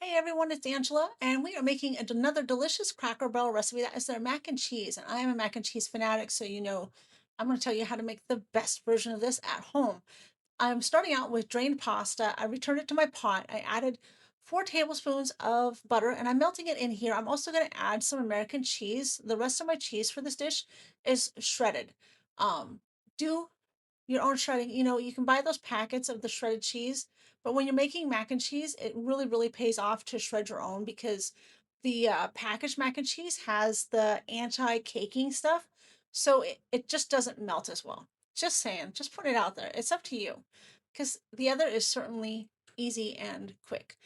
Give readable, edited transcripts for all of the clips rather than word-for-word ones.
Hey everyone, it's Angela, and we are making another delicious Cracker Barrel recipe. That is their mac and cheese, and I am a mac and cheese fanatic, so I'm going to tell you how to make the best version of this at home. I'm starting out with drained pasta. I returned it to my pot. I added 4 tablespoons of butter, and I'm melting it in here. I'm also going to add some American cheese. The rest of my cheese for this dish is shredded. Do your own shredding. You can buy those packets of the shredded cheese, but when you're making mac and cheese, it really pays off to shred your own because the packaged mac and cheese has the anti-caking stuff, so it just doesn't melt as well. Just saying, just put it out there. It's up to you because the other is certainly easy and quick.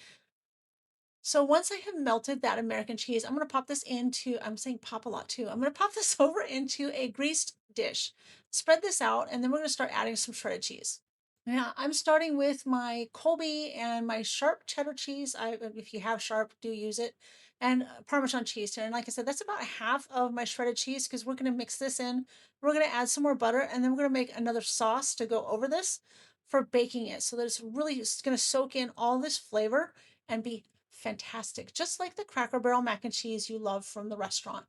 So once I have melted that American cheese, I'm going to pop this into, I'm saying pop a lot too. I'm going to pop this over into a greased dish, spread this out, and then we're going to start adding some shredded cheese. Now I'm starting with my Colby and my sharp cheddar cheese. If you have sharp, do use it. And Parmesan cheese here. And like I said, that's about half of my shredded cheese because we're going to mix this in. We're going to add some more butter, and then we're going to make another sauce to go over this for baking it. So that it's really going to soak in all this flavor and be fantastic, just like the Cracker Barrel mac and cheese you love from the restaurant.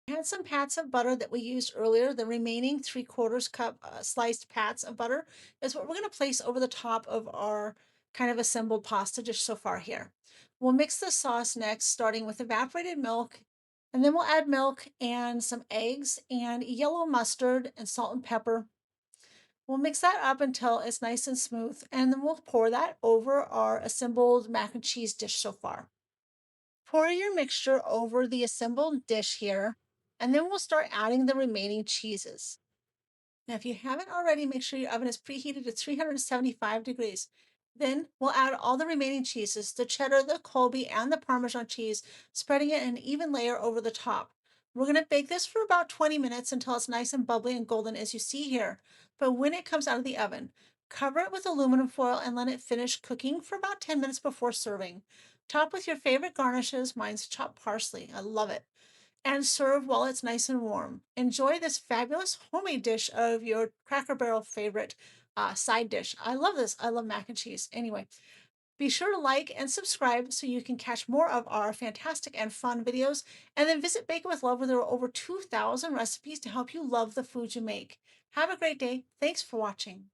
I had some pats of butter that we used earlier. The remaining 3/4 cup sliced pats of butter is what we're going to place over the top of our kind of assembled pasta dish so far here. We'll mix the sauce next, starting with evaporated milk, and then we'll add milk and some eggs and yellow mustard and salt and pepper. We'll mix that up until it's nice and smooth, and then we'll pour that over our assembled mac and cheese dish so far. Pour your mixture over the assembled dish here, and then we'll start adding the remaining cheeses. Now, if you haven't already, make sure your oven is preheated to 375 degrees. Then we'll add all the remaining cheeses, the cheddar, the Colby, and the Parmesan cheese, spreading it in an even layer over the top. We're going to bake this for about 20 minutes until it's nice and bubbly and golden as you see here. But when it comes out of the oven, cover it with aluminum foil and let it finish cooking for about 10 minutes before serving. Top with your favorite garnishes. Mine's chopped parsley. I love it, and serve while it's nice and warm. Enjoy this fabulous homemade dish of your Cracker Barrel favorite side dish. I love this. I love mac and cheese. Anyway, be sure to like and subscribe so you can catch more of our fantastic and fun videos. And then visit Bake It with Love, where there are over 2,000 recipes to help you love the food you make. Have a great day. Thanks for watching.